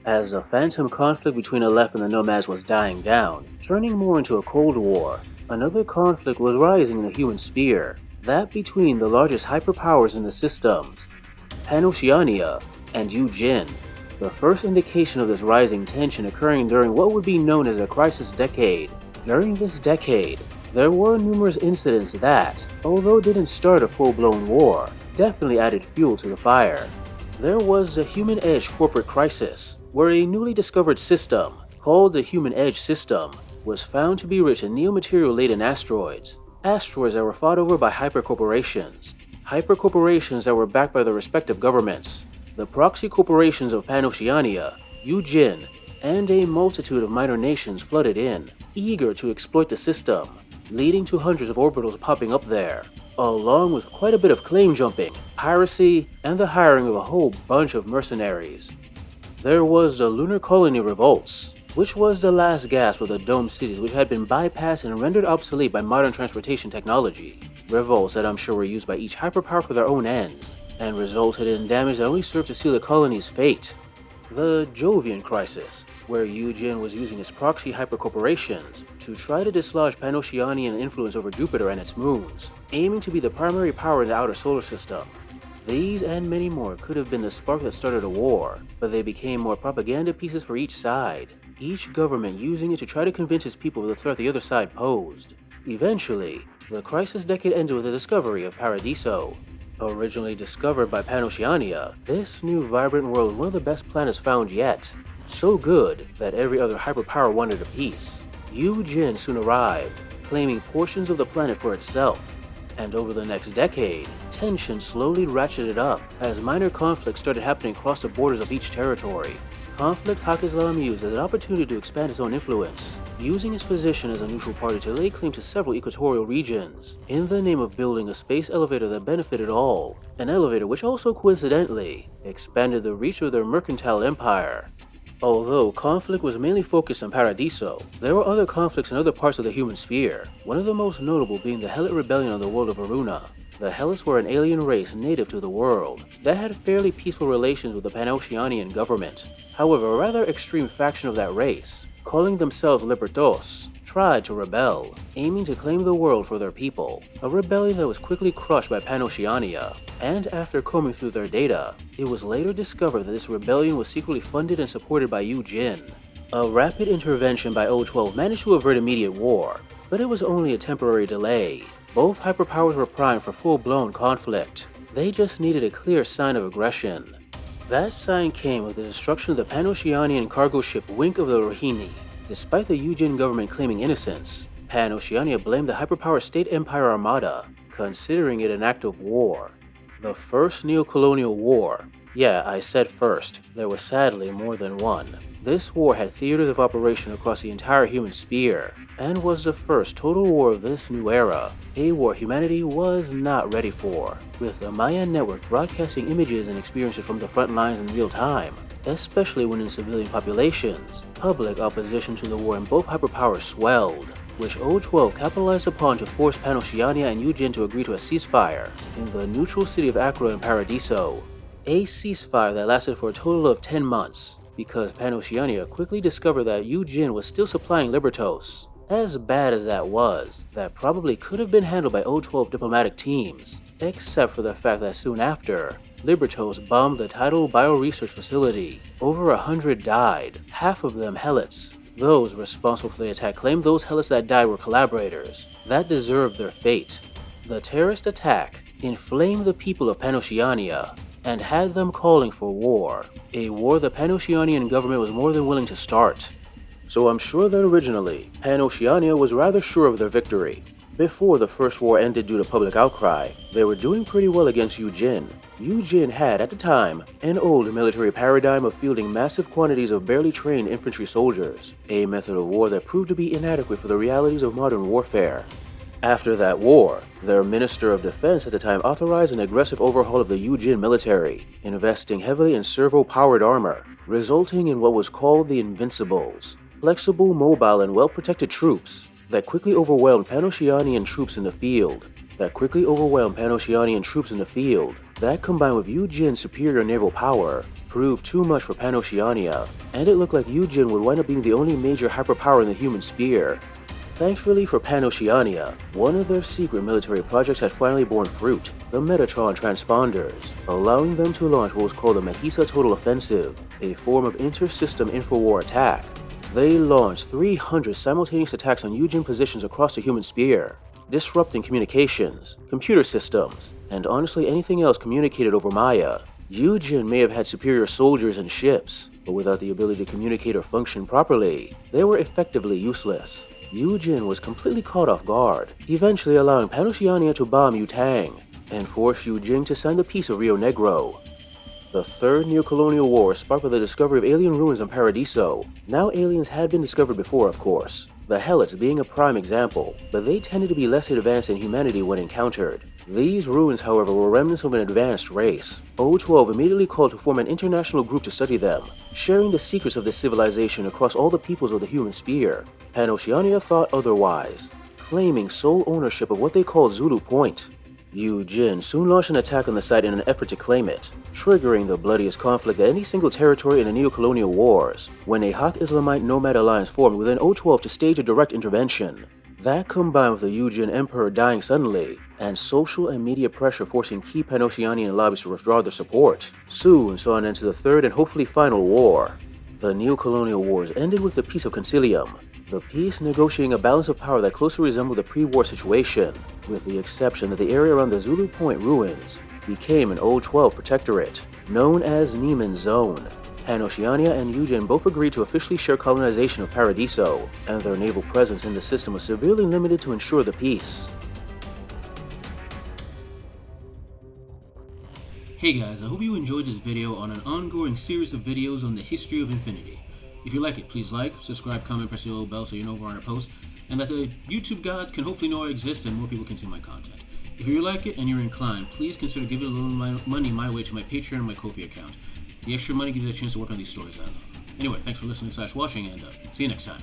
As the phantom conflict between the left and the nomads was dying down, turning more into a Cold War, another conflict was rising in the human sphere, that between the largest hyperpowers in the systems, Panoceania and Eugene. The first indication of this rising tension occurring during what would be known as a crisis decade. During this decade, there were numerous incidents that, although didn't start a full-blown war, definitely added fuel to the fire. There was the Human Edge corporate crisis, where a newly discovered system, called the Human Edge system, was found to be rich in neomaterial-laden asteroids that were fought over by hypercorporations that were backed by their respective governments, the proxy corporations of Panoceania, Eugene, and a multitude of minor nations flooded in, eager to exploit the system, leading to hundreds of orbitals popping up there, along with quite a bit of claim jumping, piracy, and the hiring of a whole bunch of mercenaries. There was the Lunar Colony Revolts, which was the last gasp of the domed cities which had been bypassed and rendered obsolete by modern transportation technology. Revolts that I'm sure were used by each hyperpower for their own ends, and resulted in damage that only served to seal the colony's fate. The Jovian Crisis, where Eugene was using his proxy hypercorporations to try to dislodge Panoceanian influence over Jupiter and its moons, aiming to be the primary power in the outer solar system. These and many more could have been the spark that started a war, but they became more propaganda pieces for each side, each government using it to try to convince its people of the threat the other side posed. Eventually, the crisis decade ended with the discovery of Paradiso. Originally discovered by Panoceania, this new vibrant world was one of the best planets found yet. So good that every other hyperpower wanted a piece. Eugene soon arrived, claiming portions of the planet for itself. And over the next decade, tension slowly ratcheted up as minor conflicts started happening across the borders of each territory. Conflict Hakislam used as an opportunity to expand its own influence, using his position as a neutral party to lay claim to several equatorial regions, in the name of building a space elevator that benefited all, an elevator which also coincidentally expanded the reach of their mercantile empire. Although conflict was mainly focused on Paradiso, there were other conflicts in other parts of the human sphere, one of the most notable being the Helot Rebellion on the world of Aruna. The Helots were an alien race native to the world that had fairly peaceful relations with the Panoceanian government. However, a rather extreme faction of that race, calling themselves Libertos, tried to rebel, aiming to claim the world for their people, a rebellion that was quickly crushed by Panoceania, and after combing through their data, it was later discovered that this rebellion was secretly funded and supported by Eugene. A rapid intervention by O12 managed to avert immediate war, but it was only a temporary delay. Both hyperpowers were primed for full-blown conflict. They just needed a clear sign of aggression. That sign came with the destruction of the Panoceanian cargo ship Wink of the Rohini. Despite the Eugene government claiming innocence, Panoceania blamed the hyperpower State Empire Armada, considering it an act of war. The first neo-colonial war. Yeah, I said first. There was sadly more than one. This war had theaters of operation across the entire human sphere, and was the first total war of this new era, a war humanity was not ready for, with the Mayan network broadcasting images and experiences from the front lines in real time, especially when in civilian populations. Public opposition to the war in both hyperpowers swelled, which O12 capitalized upon to force Panoceania and Eugene to agree to a ceasefire in the neutral city of Acro and Paradiso. A ceasefire that lasted for a total of 10 months, because Panoceania quickly discovered that Eugene was still supplying Libertos. As bad as that was, that probably could have been handled by O12 diplomatic teams, except for the fact that soon after, Libertos bombed the tidal bioresearch facility. Over 100 died, half of them Helots. Those responsible for the attack claimed those Helots that died were collaborators that deserved their fate. The terrorist attack inflamed the people of Panoceania and had them calling for war, a war the Panoceanian government was more than willing to start. So I'm sure that originally, Panoceania was rather sure of their victory. Before the first war ended due to public outcry, they were doing pretty well against Eugene. Eugene had, at the time, an old military paradigm of fielding massive quantities of barely trained infantry soldiers, a method of war that proved to be inadequate for the realities of modern warfare. After that war, their Minister of Defense at the time authorized an aggressive overhaul of the Eugene military, investing heavily in servo-powered armor, resulting in what was called the Invincibles, flexible, mobile, and well-protected troops that quickly overwhelmed Panoceanian troops in the field, That combined with Yujin's superior naval power proved too much for Pan-Oceania, and it looked like Yujin would wind up being the only major hyperpower in the human sphere. Thankfully for Pan-Oceania, one of their secret military projects had finally borne fruit, the Metatron transponders, allowing them to launch what was called the Mahisa Total Offensive, a form of inter-system infowar attack. They launched 300 simultaneous attacks on Yujin positions across the human sphere, disrupting communications, computer systems, and honestly anything else communicated over Maya. Yujin may have had superior soldiers and ships, but without the ability to communicate or function properly, they were effectively useless. Yujin was completely caught off guard, eventually allowing Pan-Oceania to bomb Yutang, and force Yujin to sign the Peace of Rio Negro. The Third Neo-Colonial War sparked by the discovery of alien ruins on Paradiso. Now aliens had been discovered before, of course, the Helots being a prime example, but they tended to be less advanced than humanity when encountered. These ruins, however, were remnants of an advanced race. O12 immediately called to form an international group to study them, sharing the secrets of this civilization across all the peoples of the human sphere. Pan-Oceania thought otherwise, claiming sole ownership of what they called Zulu Point. Yujin soon launched an attack on the site in an effort to claim it, triggering the bloodiest conflict at any single territory in the Neo-Colonial Wars, when a Hak Islamite nomad alliance formed within O12 to stage a direct intervention. That combined with the Yujin Emperor dying suddenly, and social and media pressure forcing key Pan-Oceanian lobbies to withdraw their support, soon saw an end to the third and hopefully final war. The Neo-Colonial Wars ended with the Peace of Concilium, the peace negotiating a balance of power that closely resembled the pre-war situation, with the exception that the area around the Zulu Point ruins became an O12 protectorate, known as Neiman's Zone. Pan-Oceania and Yujin both agreed to officially share colonization of Paradiso, and their naval presence in the system was severely limited to ensure the peace. Hey guys, I hope you enjoyed this video on an ongoing series of videos on the history of Infinity. If you like it, please like, subscribe, comment, press the little bell so you know when I post, and that the YouTube gods can hopefully know I exist and more people can see my content. If you like it and you're inclined, please consider giving a little money my way to my Patreon and my Ko-fi account. The extra money gives you a chance to work on these stories I love. Anyway, thanks for listening/watching, and see you next time.